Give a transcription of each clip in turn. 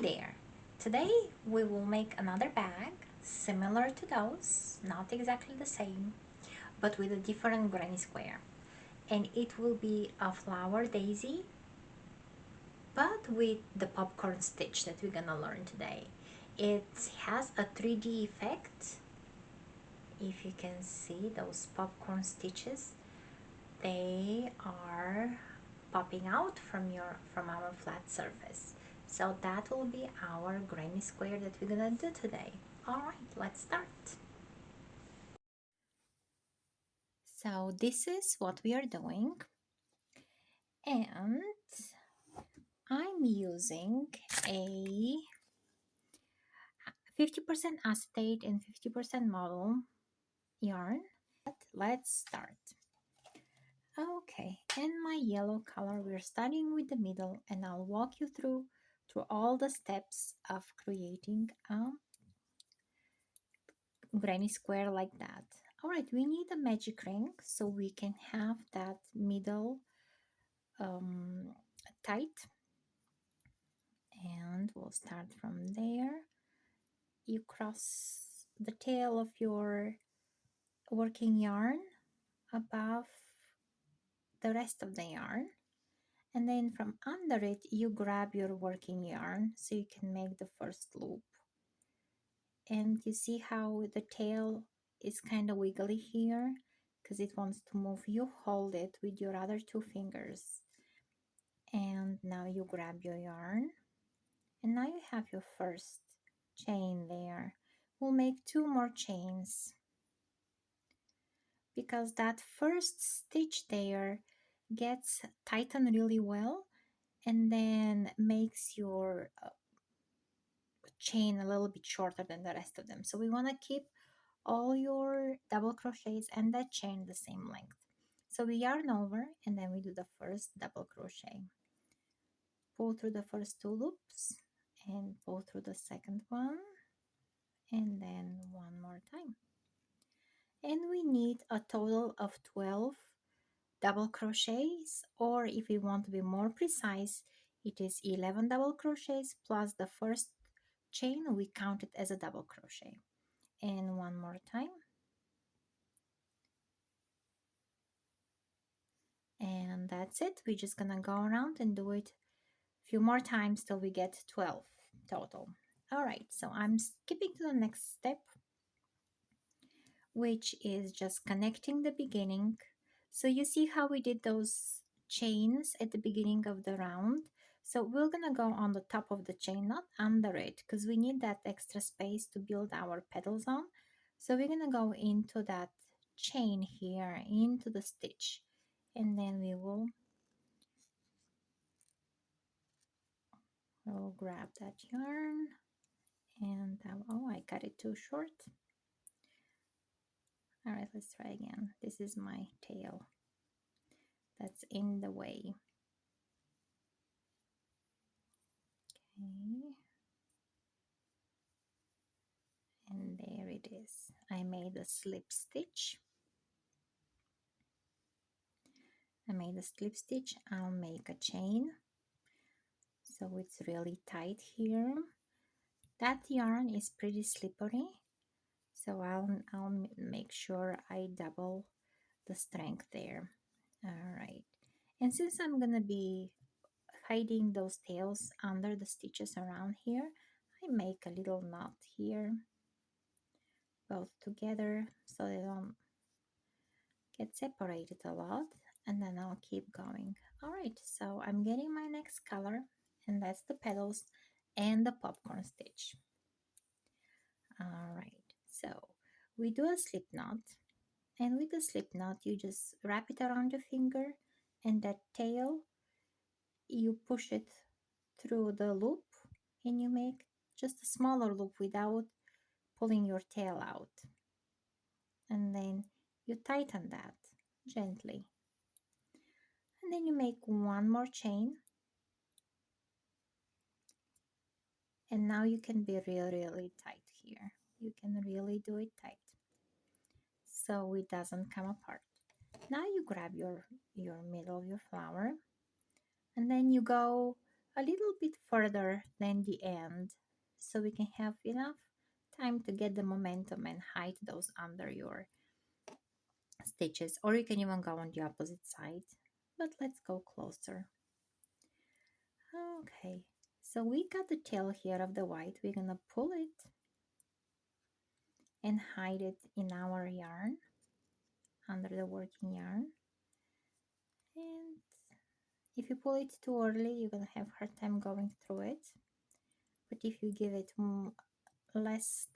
there! Today we will make another bag similar to those, not exactly the same, but with a different granny square. And it will be a flower daisy, but with the popcorn stitch that we're gonna learn today. It has a 3D effect. If you can see those popcorn stitches, they are popping out from our flat surface. So that will be our granny square that we're gonna do today. Alright, let's start. So this is what we are doing, and I'm using a 50% acetate and 50% model yarn. Let's start. Okay, in my yellow color, we're starting with the middle, and I'll walk you through all the steps of creating a granny square like that. All right, we need a magic ring so we can have that middle um, tight, and we'll start from there. You cross the tail of your working yarn above the rest of the yarn, and then from under it you grab your working yarn so you can make the first loop. And you see how the tail is kind of wiggly here because it wants to move. You hold it with your other two fingers, and now you grab your yarn, and now you have your first chain there. We'll make two more chains because that first stitch there gets tightened really well and then makes your chain a little bit shorter than the rest of them. So we want to keep all your double crochets and that chain the same length. So we yarn over, and then we do the first double crochet. Pull through the first two loops and pull through the second one, and then one more time. And we need a total of 12 double crochets, or if we want to be more precise, it is 11 double crochets plus the first chain. We count it as a double crochet. And one more time. And that's it. We're just gonna go around and do it a few more times till we get 12 total. All right, so I'm skipping to the next step, which is just connecting the beginning. So you see how we did those chains at the beginning of the round. So we're gonna go on the top of the chain, not under it, because we need that extra space to build our petals on. So we're gonna go into that chain here, into the stitch, and then we'll grab that yarn, and oh, I cut it too short. All right, let's try again. This is my tail that's in the way. Okay, and there it is. I made a slip stitch. I'll make a chain, so it's really tight here. That yarn is pretty slippery, so I'll make sure I double the strength there. All right, and since I'm gonna be hiding those tails under the stitches around here, I make a little knot here, both together, so they don't get separated a lot, and then I'll keep going. All right, so I'm getting my next color, and that's the petals and the popcorn stitch. All right, so we do a slip knot, and with the slip knot you just wrap it around your finger, and that tail you push it through the loop, and you make just a smaller loop without pulling your tail out, and then you tighten that gently, and then you make one more chain, and now you can be really tight here. You can really do it tight so it doesn't come apart. Now you grab your middle of your flower, and then you go a little bit further than the end so we can have enough time to get the momentum and hide those under your stitches, or you can even go on the opposite side, but let's go closer. Okay, so we got the tail here of the white. We're gonna pull it and hide it in our yarn under the working yarn. And if you pull it too early, you're gonna have a hard time going through it, but if you give it less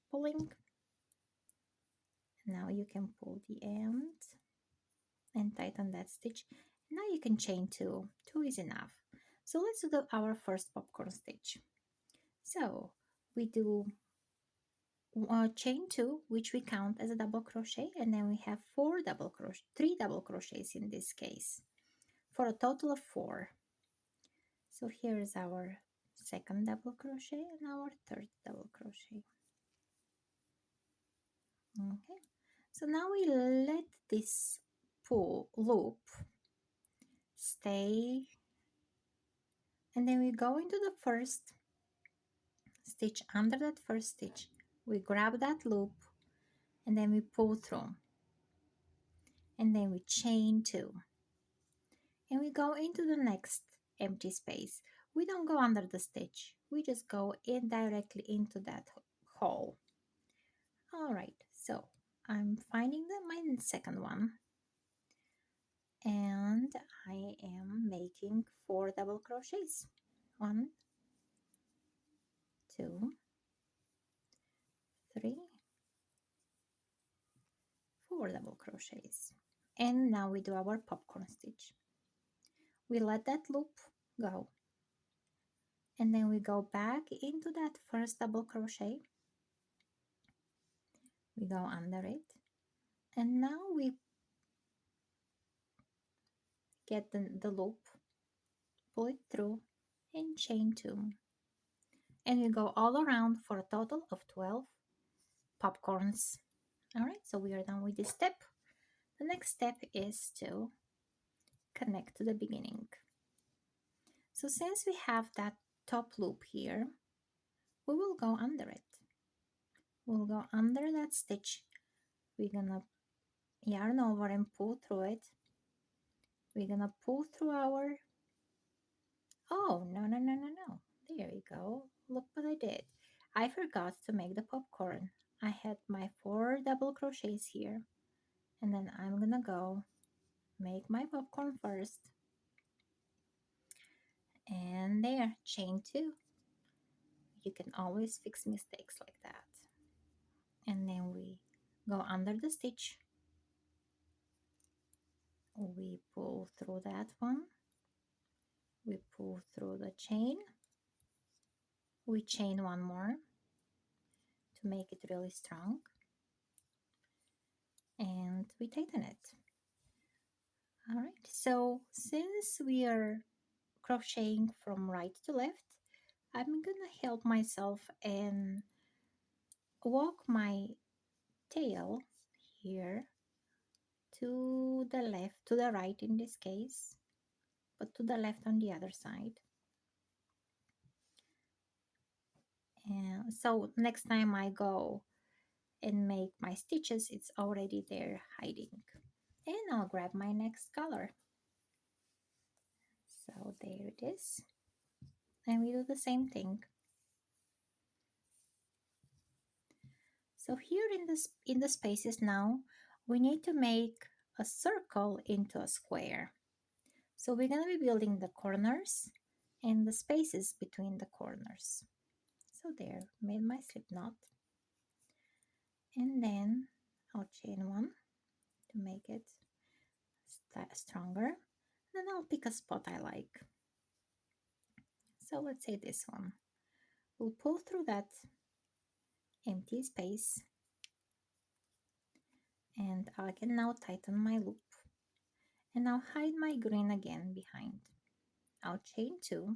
pulling, now you can pull the end and tighten that stitch. Now you can chain two is enough. So let's do our first popcorn stitch. So we do chain two, which we count as a double crochet, and then we have three double crochets in this case, for a total of 4. So here is our second double crochet and our third double crochet. Okay, so now we let this pull loop stay, and then we go into the first stitch. Under that first stitch, we grab that loop and then we pull through, and then we chain 2, and we go into the next empty space. We don't go under the stitch, we just go in directly into that hole. All right, so I'm finding my second one, and I am making 4 double crochets. 1, 2, 3, 4 double crochets. And now we do our popcorn stitch. We let that loop go, and then we go back into that first double crochet. We go under it, and now we get the loop, pull it through, and chain 2, and we go all around for a total of 12 popcorns. All right, so we are done with this step. The next step is to connect to the beginning. So since we have that top loop here, we will go under it. We'll go under that stitch. We're gonna yarn over and pull through it. We're gonna pull through our, oh, no. There we go. Look what I did. I forgot to make the popcorn. I had my 4 double crochets here, and then I'm gonna go make my popcorn first. And there, chain 2. You can always fix mistakes like that. And then we go under the stitch. We pull through that one. We pull through the chain. We chain 1 more to make it really strong, and we tighten it. All right, so since we are crocheting from right to left, I'm gonna help myself and walk my tail here to the left, to the right in this case, but to the left on the other side. And so next time I go and make my stitches, it's already there hiding. And I'll grab my next color. So there it is. And we do the same thing. So here in the spaces now, we need to make a circle into a square. So we're going to be building the corners and the spaces between the corners. So there, made my slip knot. And then I'll chain 1 to make it stronger. Then I'll pick a spot I like. So let's say this one. We'll pull through that empty space, and I can now tighten my loop, and I'll hide my green again behind. I'll chain 2,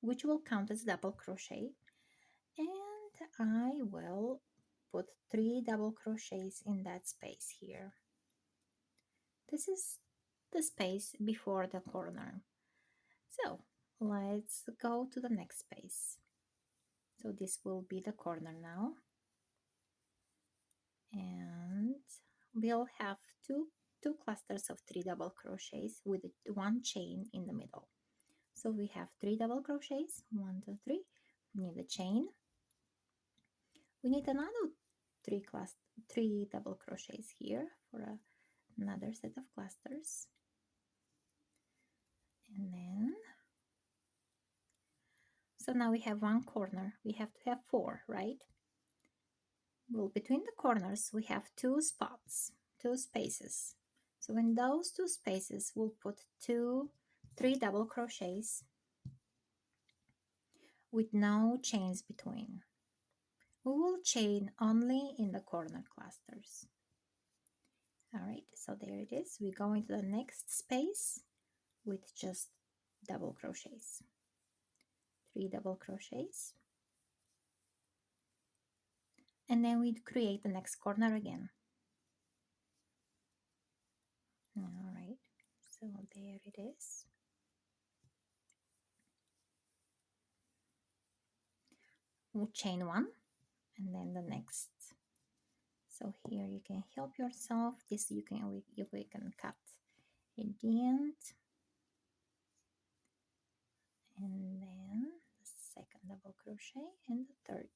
which will count as double crochet, and I will put 3 double crochets in that space here. This is the space before the corner. So let's go to the next space. So this will be the corner now, and we'll have two clusters of 3 double crochets with one chain in the middle. So we have 3 double crochets, 1 2 3. We need a chain. We need another 3 double crochets here for another set of clusters. And then, so now we have one corner. We have to have 4, right? Well, between the corners we have 2 spots, 2 spaces. So in those 2 spaces we'll put 3 double crochets with no chains between. We will chain only in the corner clusters. All right, so there it is. We go into the next space with just double crochets. 3 double crochets. And then we create the next corner again. All right, so there it is. We'll chain 1 and then the next. So here you can help yourself. This we can cut at the end. And then the second double crochet and the third.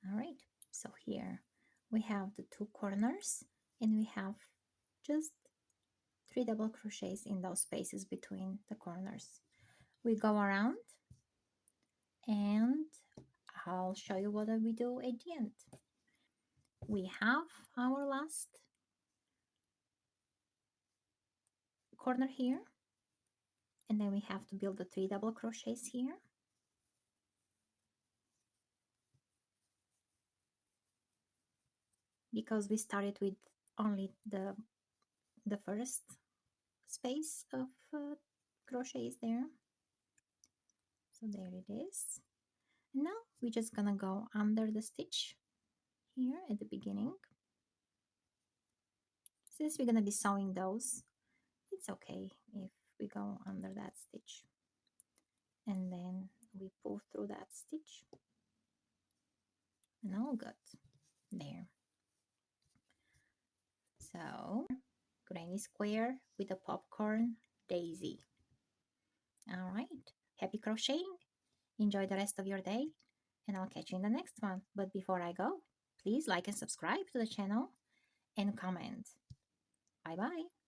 All right, so here we have the 2 corners and we have just 3 double crochets in those spaces between the corners. We go around and I'll show you what we do at the end. We have our last corner here, and then we have to build the 3 double crochets here. Because we started with only the first space of crochets there. So there it is. And now we're just gonna go under the stitch here at the beginning. Since we're gonna be sewing those, it's okay if we go under that stitch. And then we pull through that stitch. And all good. There. So, granny square with a popcorn daisy. All right. Happy crocheting. Enjoy the rest of your day, and I'll catch you in the next one. But before I go, please like and subscribe to the channel and comment. Bye bye.